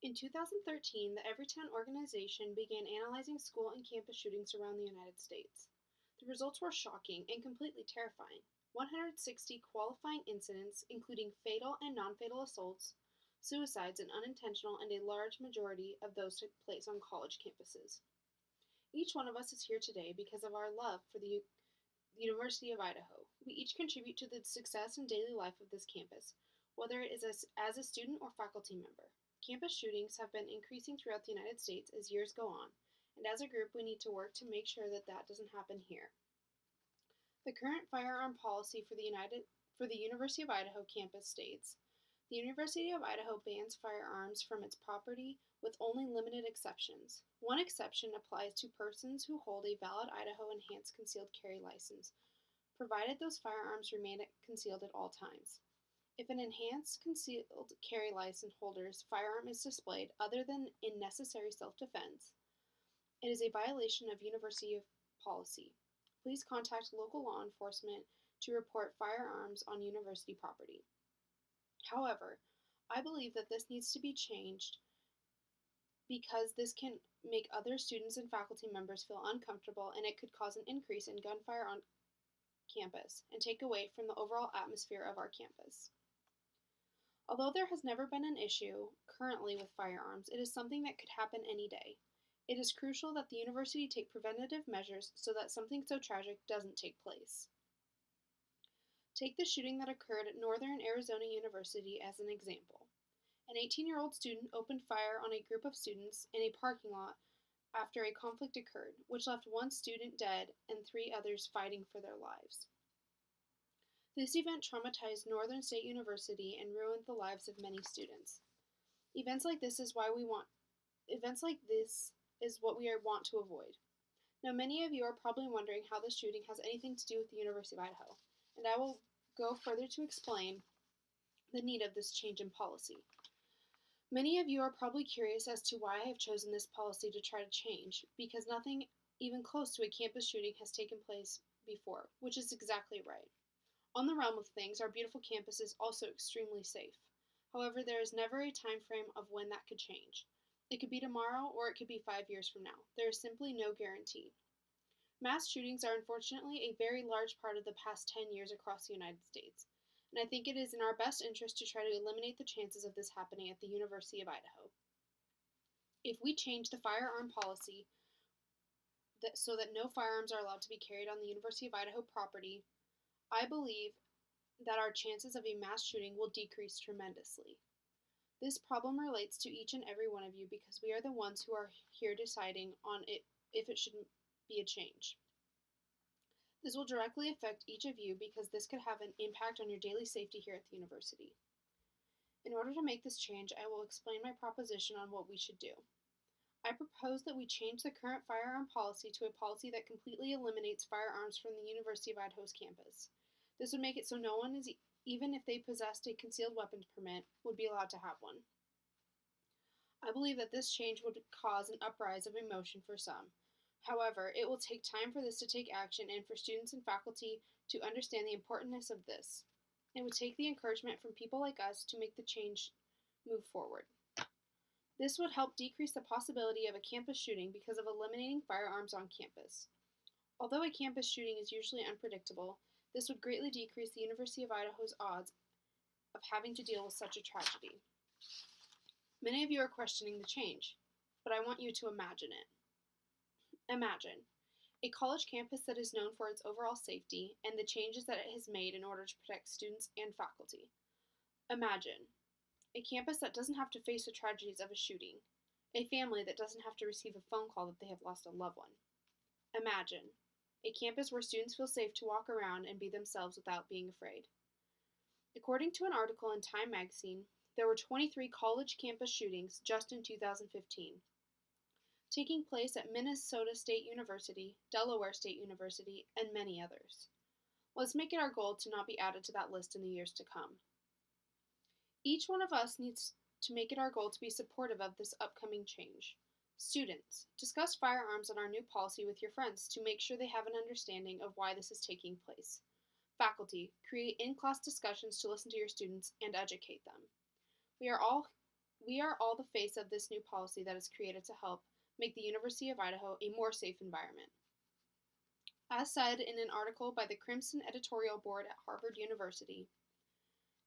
In 2013, the Everytown organization began analyzing school and campus shootings around the United States. The results were shocking and completely terrifying. 160 qualifying incidents, including fatal and non fatal assaults, suicides, and unintentional, and a large majority of those took place on college campuses. Each one of us is here today because of our love for the University of Idaho. We each contribute to the success and daily life of this campus, whether it is as a student or faculty member. Campus shootings have been increasing throughout the United States as years go on, and as a group we need to work to make sure that doesn't happen here. The current firearm policy for the University of Idaho campus states, the University of Idaho bans firearms from its property with only limited exceptions. One exception applies to persons who hold a valid Idaho Enhanced Concealed Carry license, provided those firearms remain concealed at all times. If an enhanced concealed carry license holder's firearm is displayed other than in necessary self-defense, it is a violation of university policy. Please contact local law enforcement to report firearms on university property. However, I believe that this needs to be changed because this can make other students and faculty members feel uncomfortable, and it could cause an increase in gunfire on campus and take away from the overall atmosphere of our campus. Although there has never been an issue currently with firearms, it is something that could happen any day. It is crucial that the university take preventative measures so that something so tragic doesn't take place. Take the shooting that occurred at Northern Arizona University as an example. An 18-year-old student opened fire on a group of students in a parking lot after a conflict occurred, which left one student dead and 3 others fighting for their lives. This event traumatized Northern State University and ruined the lives of many students. Events like this is what we want to avoid. Now, many of you are probably wondering how this shooting has anything to do with the University of Idaho, and I will go further to explain the need of this change in policy. Many of you are probably curious as to why I have chosen this policy to try to change, because nothing even close to a campus shooting has taken place before, which is exactly right. On the realm of things, our beautiful campus is also extremely safe. However, there is never a time frame of when that could change. It could be tomorrow, or it could be 5 years from now. There is simply no guarantee. Mass shootings are unfortunately a very large part of the past 10 years across the United States, and I think it is in our best interest to try to eliminate the chances of this happening at the University of Idaho. If we change the firearm policy so that no firearms are allowed to be carried on the University of Idaho property, I believe that our chances of a mass shooting will decrease tremendously. This problem relates to each and every one of you because we are the ones who are here deciding on it if it should be a change. This will directly affect each of you because this could have an impact on your daily safety here at the university. In order to make this change, I will explain my proposition on what we should do. I propose that we change the current firearm policy to a policy that completely eliminates firearms from the University of Idaho's campus. This would make it so no one, even if they possessed a concealed weapons permit, would be allowed to have one. I believe that this change would cause an uprise of emotion for some. However, it will take time for this to take action and for students and faculty to understand the importance of this. It would take the encouragement from people like us to make the change move forward. This would help decrease the possibility of a campus shooting because of eliminating firearms on campus. Although a campus shooting is usually unpredictable, this would greatly decrease the University of Idaho's odds of having to deal with such a tragedy. Many of you are questioning the change, but I want you to imagine it. Imagine a college campus that is known for its overall safety and the changes that it has made in order to protect students and faculty. Imagine a campus that doesn't have to face the tragedies of a shooting, a family that doesn't have to receive a phone call that they have lost a loved one. Imagine a campus where students feel safe to walk around and be themselves without being afraid. According to an article in Time magazine, there were 23 college campus shootings just in 2015, taking place at Minnesota State University, Delaware State University, and many others. Let's make it our goal to not be added to that list in the years to come. Each one of us needs to make it our goal to be supportive of this upcoming change. Students, discuss firearms and our new policy with your friends to make sure they have an understanding of why this is taking place. Faculty, create in-class discussions to listen to your students and educate them. We are all We are all the face of this new policy that is created to help make the University of Idaho a more safe environment. As said in an article by the Crimson editorial board at Harvard University,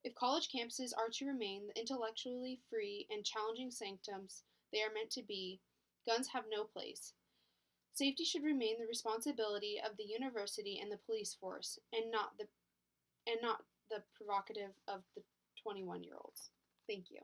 if college campuses are to remain the intellectually free and challenging sanctums they are meant to be, guns have no place. Safety should remain the responsibility of the university and the police force, and not the prerogative of the 21-year-olds. Thank you.